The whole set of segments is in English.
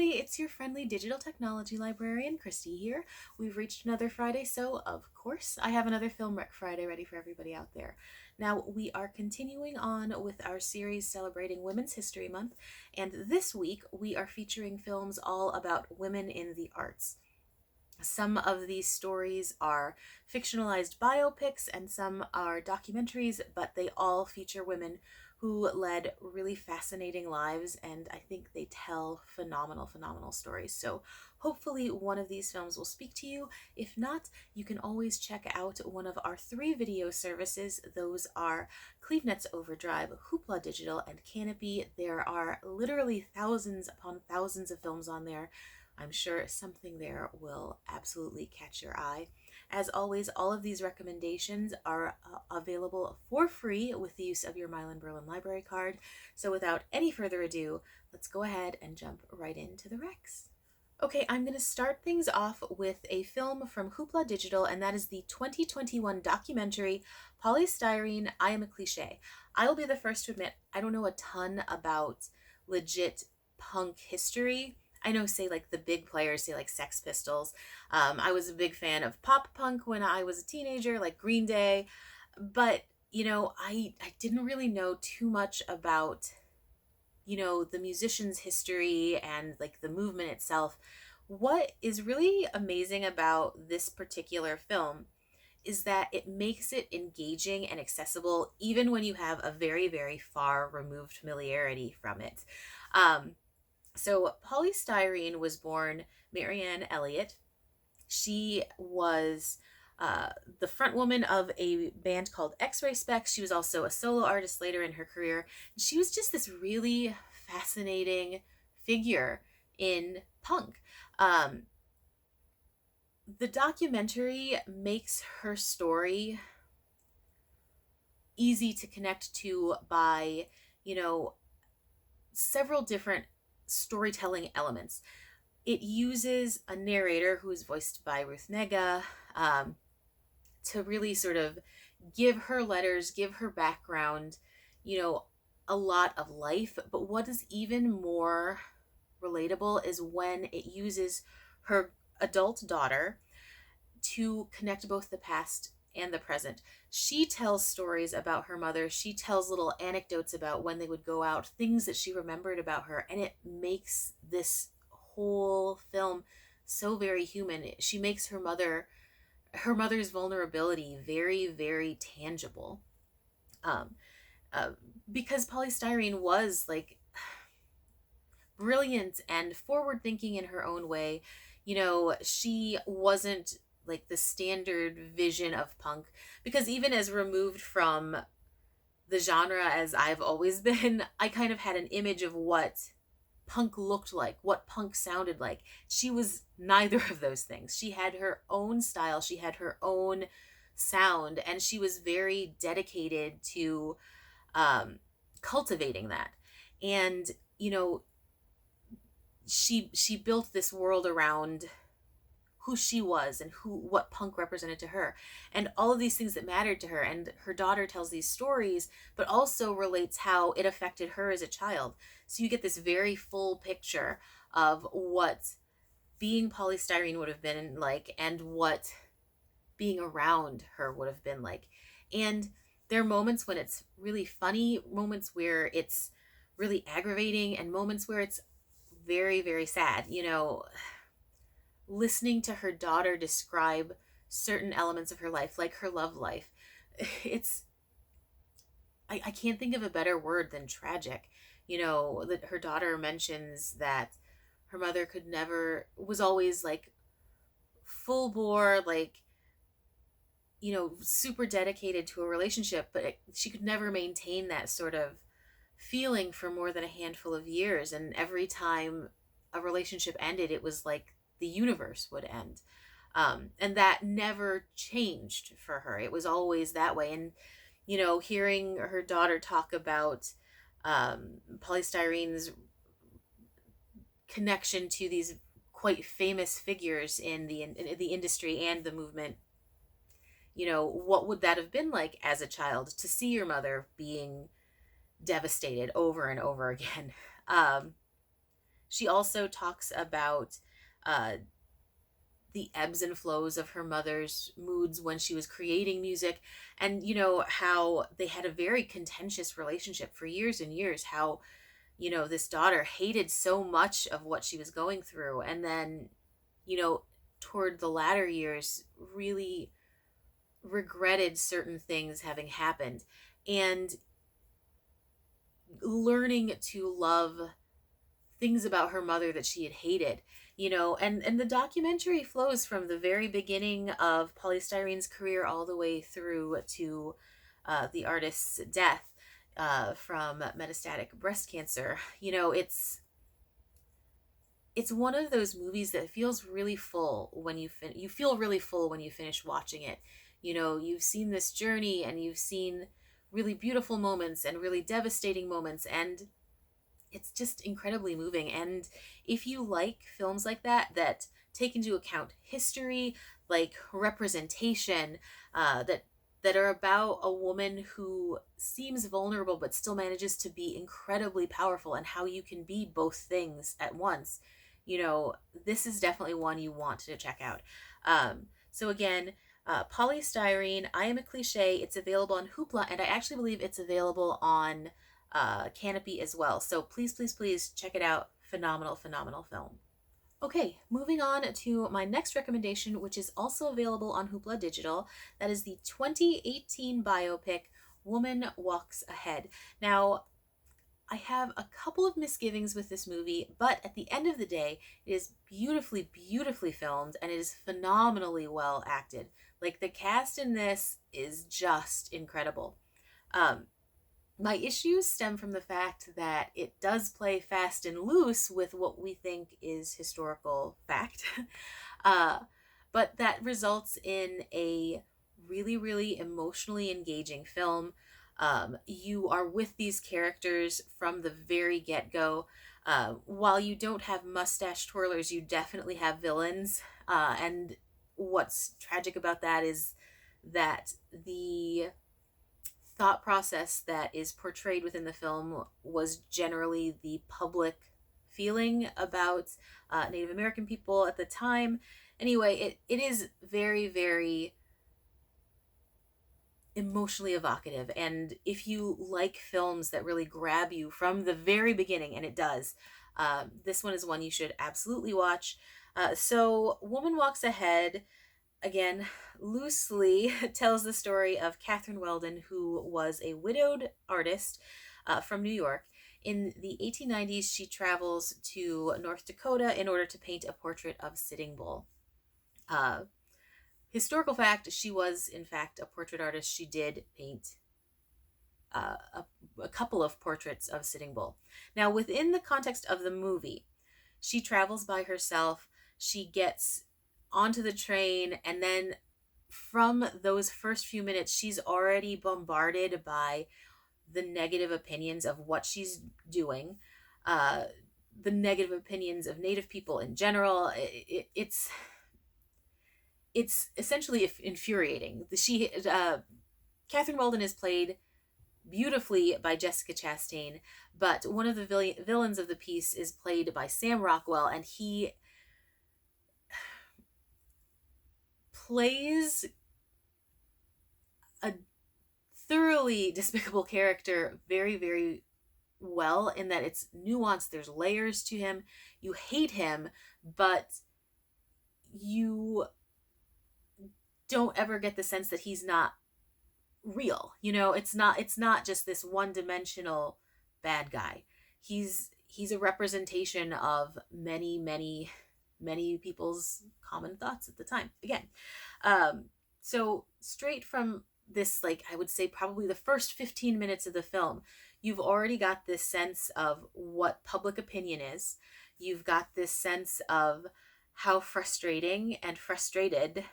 everybody, it's your friendly digital technology librarian, Christy here. We've reached another Friday, so of course I have another Film Rec Friday ready for everybody out there. Now, we are continuing on with our series celebrating Women's History Month, and this week we are featuring films all about women in the arts. Some of these stories are fictionalized biopics and some are documentaries, but they all feature women who led really fascinating lives, and I think they tell phenomenal stories. So hopefully one of these films will speak to you. If not, you can always check out one of our 3 video services. Those are CleveNet's Overdrive, Hoopla Digital, and Canopy. There are literally thousands upon thousands of films on there. I'm sure something there will absolutely catch your eye. As always, all of these recommendations are available for free with the use of your Milan-Berlin library card. So without any further ado, let's go ahead and jump right into the recs. Okay, I'm going to start things off with a film from Hoopla Digital, and that is the 2021 documentary Styrene, I Am a Cliche. I will be the first to admit I don't know a ton about legit punk history. I know, say, like the big players, say like Sex Pistols. I was a big fan of pop punk when I was a teenager, like Green Day. But, I didn't really know too much about, the musician's history and like the movement itself. What is really amazing about this particular film is that it makes it engaging and accessible even when you have a very far removed familiarity from it. So Polystyrene was born Marianne Elliott. She was the front woman of a band called X-Ray Specs. She was also a solo artist later in her career. She was just this really fascinating figure in punk. The documentary makes her story easy to connect to by, several different storytelling elements. It uses a narrator who is voiced by Ruth Negga to really sort of give her letters, give her background, a lot of life. But what is even more relatable is when it uses her adult daughter to connect both the past and the present. She tells stories about her mother. She tells little anecdotes about when they would go out, things that she remembered about her, and it makes this whole film so very human. She makes her mother's vulnerability very tangible. Um, because Polystyrene was like brilliant and forward thinking in her own way. She wasn't like the standard vision of punk, because even as removed from the genre as I've always been, I kind of had an image of what punk looked like, what punk sounded like. She was neither of those things. She had her own style, she had her own sound, and she was very dedicated to cultivating that. And she built this world around who she was and what punk represented to her, and all of these things that mattered to her. And her daughter tells these stories but also relates how it affected her as a child. So you get this very full picture of what being Polystyrene would have been like and what being around her would have been like. And there are moments when it's really funny, moments where it's really aggravating, and moments where it's very sad. Listening to her daughter describe certain elements of her life, like her love life, it's I can't think of a better word than tragic. That her daughter mentions that her mother was always like full bore, like, super dedicated to a relationship, but she could never maintain that sort of feeling for more than a handful of years. And every time a relationship ended, it was like the universe would end. And that never changed for her. It was always that way. And, hearing her daughter talk about Polystyrene's connection to these quite famous figures in the industry and the movement, what would that have been like as a child to see your mother being devastated over and over again? She also talks about uh, the ebbs and flows of her mother's moods when she was creating music, and how they had a very contentious relationship for years and years, how this daughter hated so much of what she was going through, and then you know toward the latter years really regretted certain things having happened, and learning to love things about her mother that she had hated. And the documentary flows from the very beginning of Polystyrene's career all the way through to the artist's death from metastatic breast cancer. It's one of those movies that feels really full when you feel really full when you finish watching it. You've seen this journey, and you've seen really beautiful moments and really devastating moments, and it's just incredibly moving. And if you like films like that take into account history, like representation, that are about a woman who seems vulnerable but still manages to be incredibly powerful, and how you can be both things at once, this is definitely one you want to check out. So again, Polystyrene, I Am a Cliche. It's available on Hoopla, and I actually believe it's available on Canopy as well. So please, please, please check it out. Phenomenal, phenomenal film. Okay, moving on to my next recommendation, which is also available on Hoopla Digital. That is the 2018 biopic Woman Walks Ahead. Now, I have a couple of misgivings with this movie, but at the end of the day, it is beautifully, beautifully filmed, and it is phenomenally well acted. Like, the cast in this is just incredible. Um, my issues stem from the fact that it does play fast and loose with what we think is historical fact. uh, but that results in a really, really emotionally engaging film. You are with these characters from the very get go. While you don't have mustache twirlers, you definitely have villains. And what's tragic about that is that the thought process that is portrayed within the film was generally the public feeling about Native American people at the time. Anyway, it is very, very emotionally evocative. And if you like films that really grab you from the very beginning, and it does, this one is one you should absolutely watch. So, Woman Walks Ahead, again, loosely tells the story of Catherine Weldon, who was a widowed artist from New York. In the 1890s, she travels to North Dakota in order to paint a portrait of Sitting Bull. Uh, Historical fact, she was, in fact, a portrait artist. She did paint a couple of portraits of Sitting Bull. Now, within the context of the movie, she travels by herself. She gets onto the train, and then from those first few minutes, she's already bombarded by the negative opinions of what she's doing, uh, the negative opinions of Native people in general. It's essentially infuriating. Catherine Weldon is played beautifully by Jessica Chastain, but one of the villains of the piece is played by Sam Rockwell, and he plays a thoroughly despicable character very, very well, in that it's nuanced. There's layers to him. You hate him, but you don't ever get the sense that he's not real. It's not just this one-dimensional bad guy. He's a representation of many, many, many people's common thoughts at the time. Again, so straight from this, like, I would say probably the first 15 minutes of the film, you've already got this sense of what public opinion is. You've got this sense of how frustrating and frustrated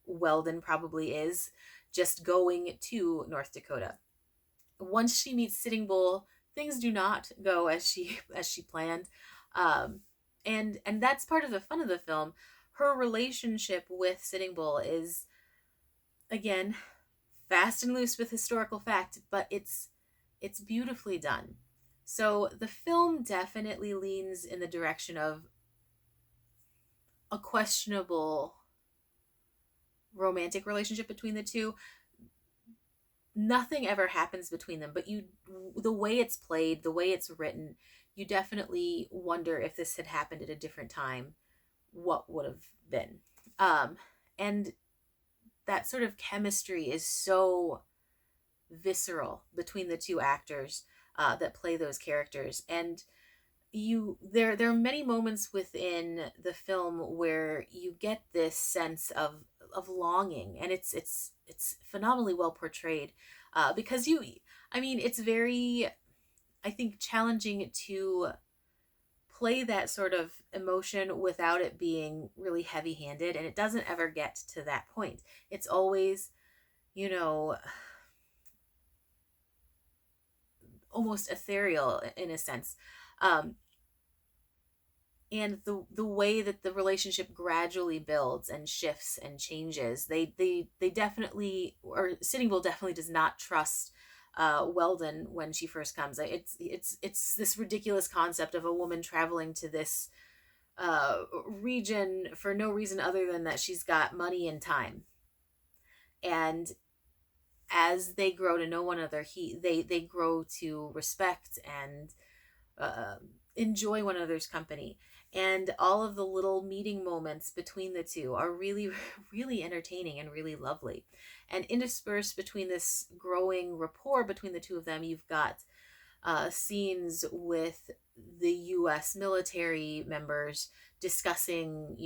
Weldon probably is just going to North Dakota. Once she meets Sitting Bull, things do not go as she planned, and that's part of the fun of the film. Her relationship with Sitting Bull is, again, fast and loose with historical fact, but it's beautifully done. So the film definitely leans in the direction of a questionable romantic relationship between the two. Nothing ever happens between them, but the way it's played, the way it's written, you definitely wonder if this had happened at a different time, what would have been. And that sort of chemistry is so visceral between the two actors that play those characters. And there are many moments within the film where you get this sense of longing, and it's phenomenally well portrayed, because I mean, it's very, I think, challenging to play that sort of emotion without it being really heavy handed, and it doesn't ever get to that point. It's always, you know, almost ethereal in a sense. Um, and the way that the relationship gradually builds and shifts and changes, they definitely, or Sitting Bull definitely does not trust Weldon when she first comes. It's this ridiculous concept of a woman traveling to this region for no reason other than that she's got money and time. And as they grow to know one another, they grow to respect and uh, enjoy one another's company. And all of the little meeting moments between the two are really, really entertaining and really lovely. And interspersed between this growing rapport between the two of them, you've got scenes with the US military members discussing,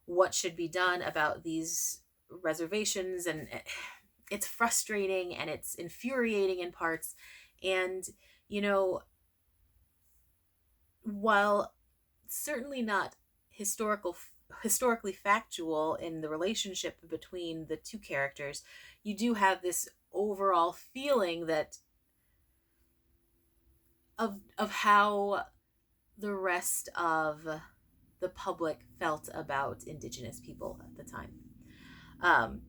what should be done about these reservations. And it's frustrating and it's infuriating in parts. And, you know, while certainly not historically factual in the relationship between the two characters, you do have this overall feeling that of how the rest of the public felt about indigenous people at the time. Um,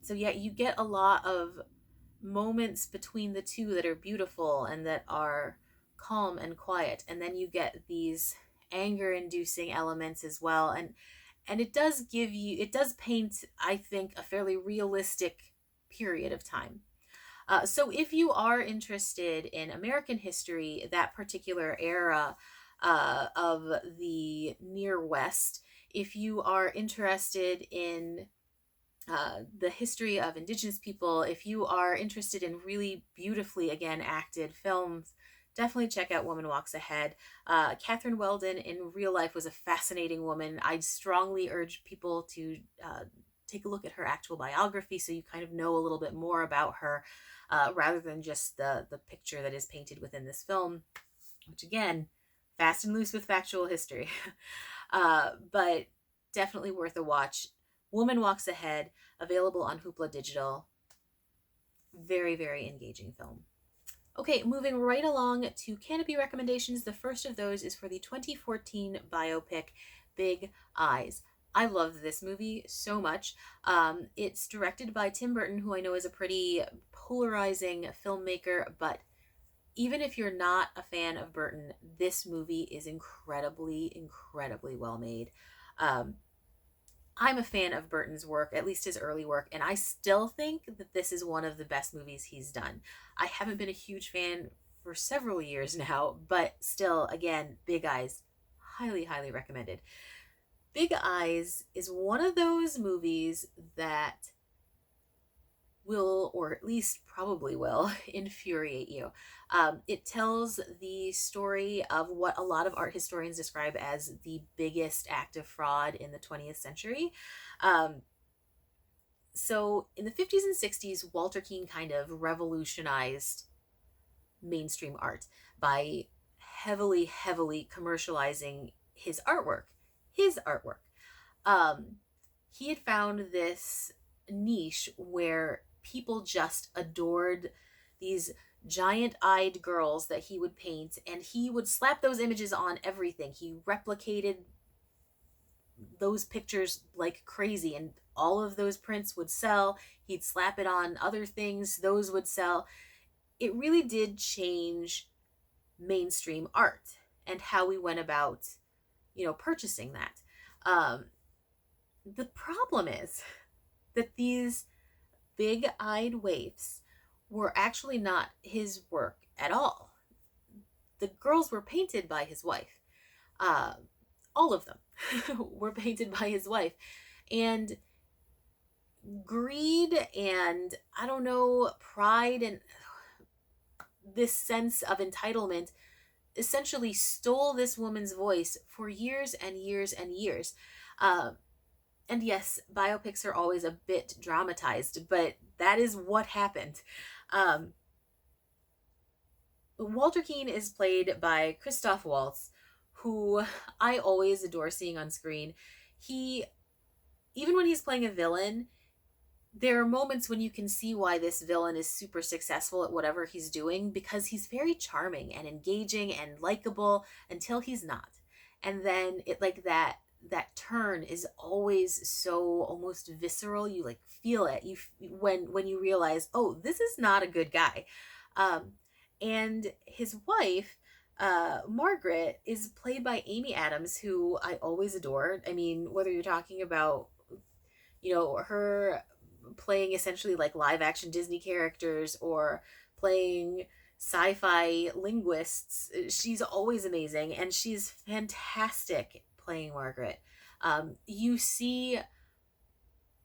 so yeah, you get a lot of moments between the two that are beautiful and that are calm and quiet, and then you get these anger inducing elements as well. And it does paint, I think, a fairly realistic period of time. So if you are interested in American history, that particular era of the near west, if you are interested in the history of indigenous people, if you are interested in really beautifully, again, acted films, definitely check out Woman Walks Ahead. Catherine Weldon in real life was a fascinating woman. I strongly urge people to take a look at her actual biography so you kind of know a little bit more about her, rather than just the picture that is painted within this film, which again, fast and loose with factual history. But definitely worth a watch. Woman Walks Ahead, available on Hoopla Digital. Very, very engaging film. Okay, moving right along to Canopy recommendations. The first of those is for the 2014 biopic Big Eyes. I love this movie so much. It's directed by Tim Burton, who I know is a pretty polarizing filmmaker, but even if you're not a fan of Burton, this movie is incredibly, incredibly well made. Um, I'm a fan of Burton's work, at least his early work, and I still think that this is one of the best movies he's done. I haven't been a huge fan for several years now, but still, again, Big Eyes, highly, highly recommended. Big Eyes is one of those movies that will, or at least probably will, infuriate you. It tells the story of what a lot of art historians describe as the biggest act of fraud in the 20th century. Um, so in the 50s and 60s, Walter Keane kind of revolutionized mainstream art by heavily, heavily commercializing his artwork. His artwork. Um, he had found this niche where people just adored these giant eyed girls that he would paint, and he would slap those images on everything. He replicated those pictures like crazy, and all of those prints would sell. He'd slap it on other things, those would sell. It really did change mainstream art and how we went about, purchasing that. Um, the problem is that these big eyed waifs were actually not his work at all. The girls were painted by his wife. Uh, all of them were painted by his wife. And greed and, I don't know, pride and this sense of entitlement essentially stole this woman's voice for years and years and years. Um, and yes, biopics are always a bit dramatized, but that is what happened. Um, Walter Keane is played by Christoph Waltz, who I always adore seeing on screen. He, even when he's playing a villain, there are moments when you can see why this villain is super successful at whatever he's doing, because he's very charming and engaging and likable until he's not. And then it, like, that turn is always so almost visceral. You like feel it. When you realize, oh, this is not a good guy. Um, and his wife, Margaret, is played by Amy Adams, who I always adored. I mean, whether you're talking about, her playing essentially like live action Disney characters or playing sci-fi linguists, she's always amazing, and she's fantastic playing Margaret. You see,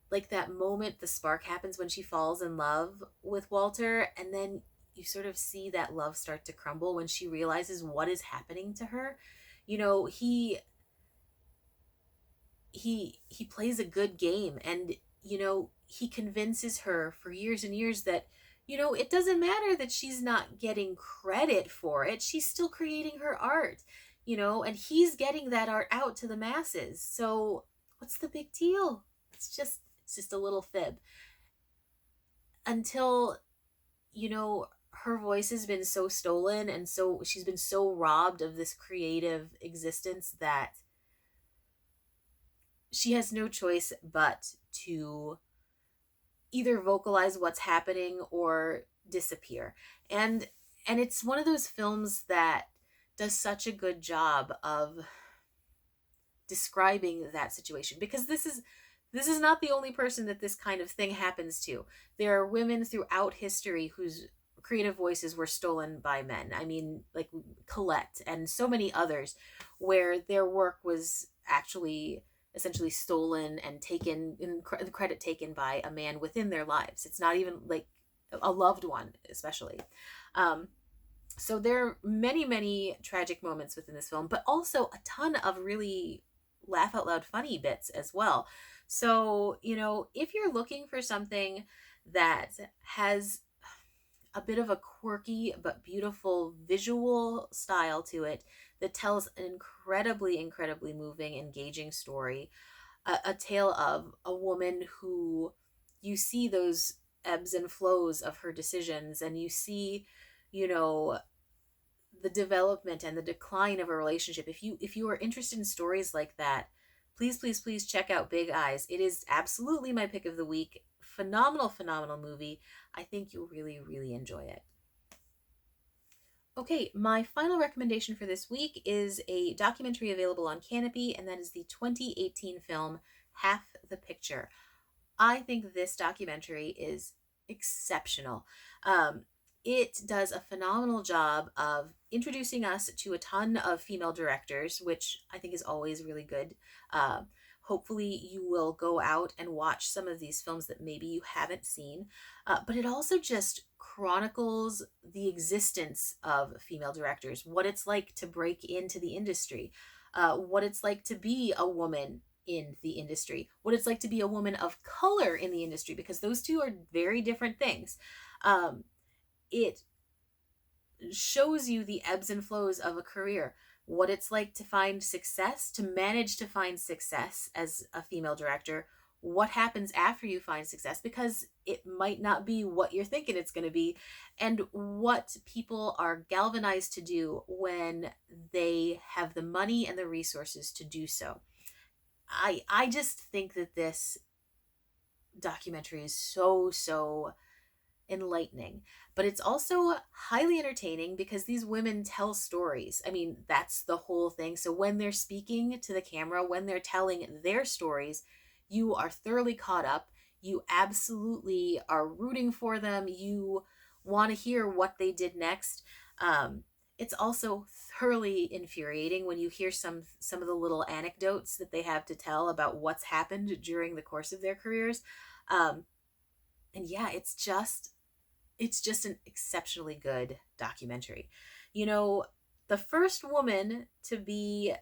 like, that moment the spark happens when she falls in love with Walter, and then you sort of see that love start to crumble when she realizes what is happening to her. You know, he plays a good game, and he convinces her for years and years that it doesn't matter that she's not getting credit for it. She's still creating her art, and he's getting that art out to the masses. So what's the big deal? It's just a little fib until her voice has been so stolen, and so she's been so robbed of this creative existence that she has no choice but to either vocalize what's happening or disappear. And it's one of those films that does such a good job of describing that situation, because this is not the only person that this kind of thing happens to. There are women throughout history whose creative voices were stolen by men. I mean, like Colette and so many others, where their work was actually essentially stolen and taken, in the credit taken by a man within their lives. It's not even like a loved one, especially. Um, so there are many, many tragic moments within this film, but also a ton of really laugh out loud funny bits as well. So, if you're looking for something that has a bit of a quirky but beautiful visual style to it, that tells an incredibly, incredibly moving, engaging story, a tale of a woman who, you see those ebbs and flows of her decisions, and you see, you know, the development and the decline of a relationship. If you are interested in stories like that, please, please, please check out Big Eyes. It is absolutely my pick of the week. Phenomenal, phenomenal movie. I think you'll really, really enjoy it. Okay, my final recommendation for this week is a documentary available on Canopy, and that is the 2018 film Half the Picture. I think this documentary is exceptional. It does a phenomenal job of introducing us to a ton of female directors, which I think is always really good. Hopefully, you will go out and watch some of these films that maybe you haven't seen. But it also just chronicles the existence of female directors, what it's like to break into the industry, what it's like to be a woman in the industry, what it's like to be a woman of color in the industry, because those two are very different things. It shows you the ebbs and flows of a career, what it's like to find success, to manage to find success as a female director, what happens after you find success, because it might not be what you're thinking it's going to be, and what people are galvanized to do when they have the money and the resources to do so. I just think that this documentary is so, so enlightening, but it's also highly entertaining because these women tell stories. I mean, that's the whole thing. So when they're speaking to the camera, when they're telling their stories, you are thoroughly caught up. You absolutely are rooting for them. You want to hear what they did next. Um, it's also thoroughly infuriating when you hear some of the little anecdotes that they have to tell about what's happened during the course of their careers. Um, and yeah, it's just an exceptionally good documentary. You know, the first woman to be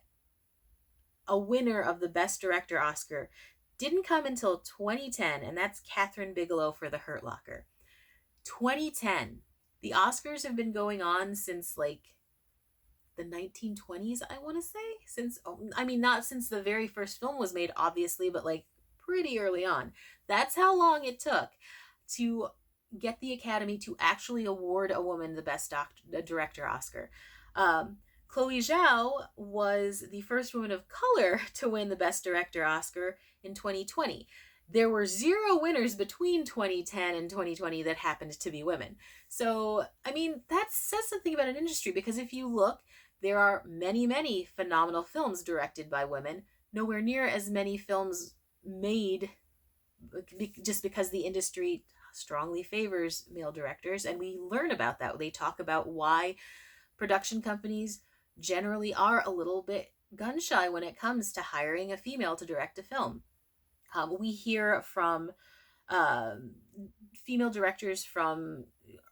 a winner of the Best Director Oscar didn't come until 2010, and that's Catherine Bigelow for The Hurt Locker. 2010. The Oscars have been going on since like the 1920s, I want to say. Since, I mean, not since the very first film was made, obviously, but like pretty early on. That's how long it took to get the Academy to actually award a woman the Best Director Oscar. Um, Chloe Zhao was the first woman of color to win the Best Director Oscar in 2020. There were zero winners between 2010 and 2020 that happened to be women. So, I mean, that says something about an industry because if you look, there are many, many phenomenal films directed by women, nowhere near as many films made just because the industry strongly favors male directors. And we learn about that. They talk about why production companies generally are a little bit gun shy when it comes to hiring a female to direct a film. We hear from um, female directors from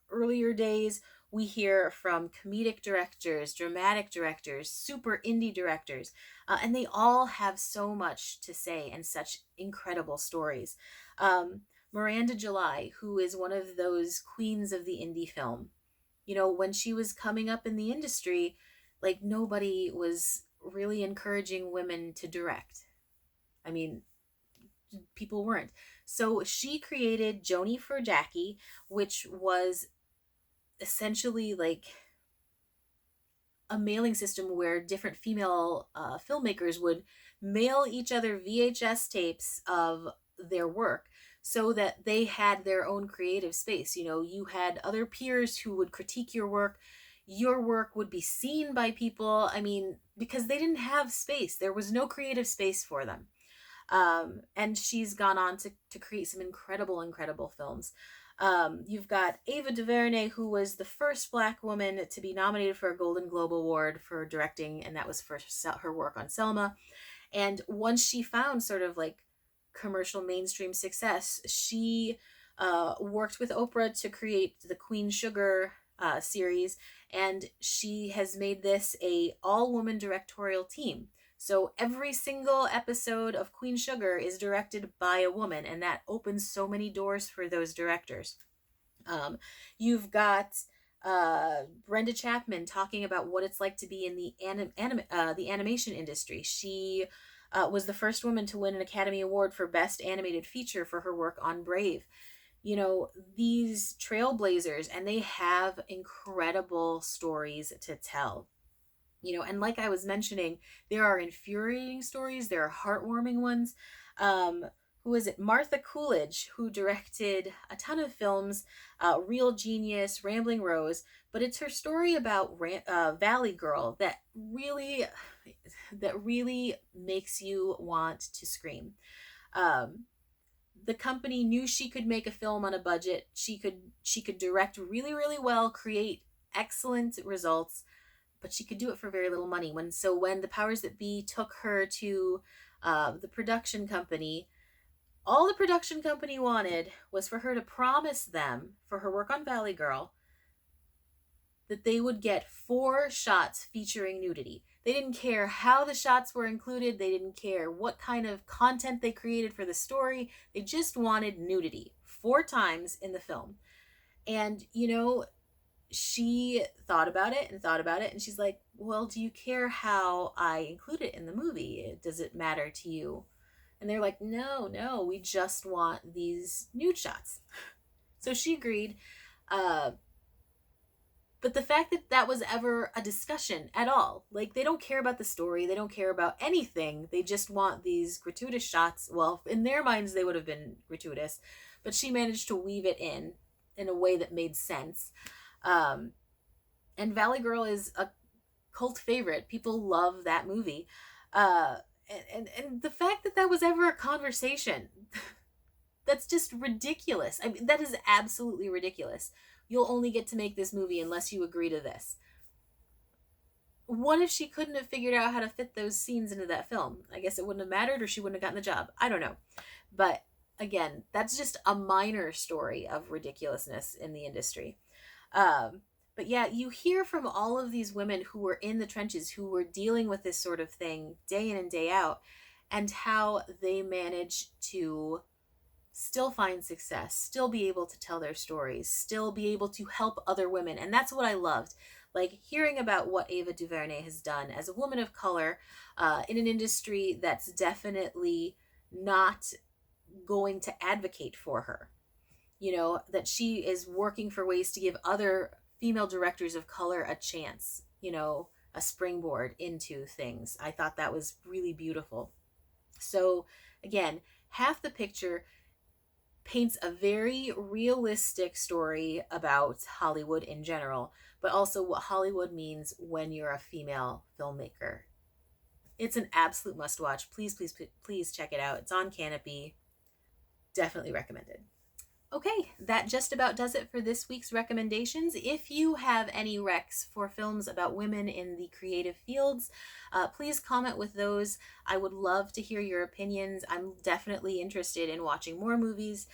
earlier days. We hear from comedic directors, dramatic directors, super indie directors, and they all have so much to say and such incredible stories. Um, Miranda July, who is one of those queens of the indie film, you know, when she was coming up in the industry, like nobody was really encouraging women to direct. I mean, people weren't. So she created Joni for Jackie, which was essentially like a mailing system where different female filmmakers would mail each other VHS tapes of their work so that they had their own creative space. You know, you had other peers who would critique your work. Your work would be seen by people. I mean, because they didn't have space, there was no creative space for them. And she's gone on to create some incredible, incredible films. You've got Ava DuVernay, who was the first Black woman to be nominated for a Golden Globe Award for directing, and that was for her work on Selma. And once she found sort of like commercial mainstream success, she worked with Oprah to create the Queen Sugar series, and she has made this a all-woman directorial team. So every single episode of Queen Sugar is directed by a woman, and that opens so many doors for those directors. You've got Brenda Chapman talking about what it's like to be in the animation industry. She was the first woman to win an Academy Award for Best Animated Feature for her work on Brave. You know, these trailblazers, and they have incredible stories to tell. You know, and like I was mentioning, there are infuriating stories, there are heartwarming ones. um who is it, Martha Coolidge, who directed a ton of films, Real Genius, Rambling Rose, but it's her story about Valley Girl that really makes you want to scream. um the company knew she could make a film on a budget. She could direct really, really well, create excellent results, but she could do it for very little money. When the powers that be took her to the production company, all the production company wanted was for her to promise them, for her work on Valley Girl, that they would get 4 shots featuring nudity. They didn't care how the shots were included. They didn't care what kind of content they created for the story. They just wanted nudity 4 times in the film. And, you know, she thought about it and thought about it, and she's like, well, do you care how I include it in the movie? Does it matter to you? And they're like, no, no, we just want these nude shots. So she agreed. But the fact that that was ever a discussion at all, like, they don't care about the story, they don't care about anything, they just want these gratuitous shots. Well, in their minds they would have been gratuitous, but she managed to weave it in. in a way that made sense. Um, and Valley Girl is a cult favorite. People love that movie. Uh, and the fact that that was ever a conversation, that's just ridiculous. I mean, that is absolutely ridiculous. You'll only get to make this movie unless you agree to this. What if she couldn't have figured out how to fit those scenes into that film? I guess it wouldn't have mattered, or she wouldn't have gotten the job. I don't know. But again, that's just a minor story of ridiculousness in the industry. Um, but yeah, you hear from all of these women who were in the trenches, who were dealing with this sort of thing day in and day out, and how they manage to still find success, still be able to tell their stories, still be able to help other women. And that's what I loved. Like hearing about what Ava DuVernay has done as a woman of color in an industry that's definitely not going to advocate for her. You know, that she is working for ways to give other female directors of color a chance, you know, a springboard into things. I thought that was really beautiful. So, again, half the picture paints a very realistic story about Hollywood in general, but also what Hollywood means when you're a female filmmaker. It's an absolute must watch. Please, please, please check it out. It's on Canopy. Definitely recommended. Okay, that just about does it for this week's recommendations. If you have any recs for films about women in the creative fields, please comment with those. I would love to hear your opinions. I'm definitely interested in watching more movies.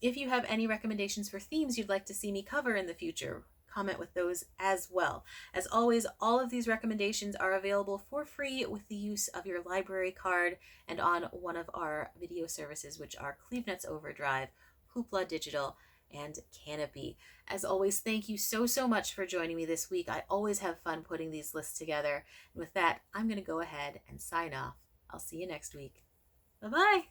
If you have any recommendations for themes you'd like to see me cover in the future, comment with those as well. As always, all of these recommendations are available for free with the use of your library card and on one of our video services, which are CleveNet's Overdrive, Hoopla Digital, and Canopy. As always, thank you so, so much for joining me this week. I always have fun putting these lists together. And with that, I'm going to go ahead and sign off. I'll see you next week. Bye-bye.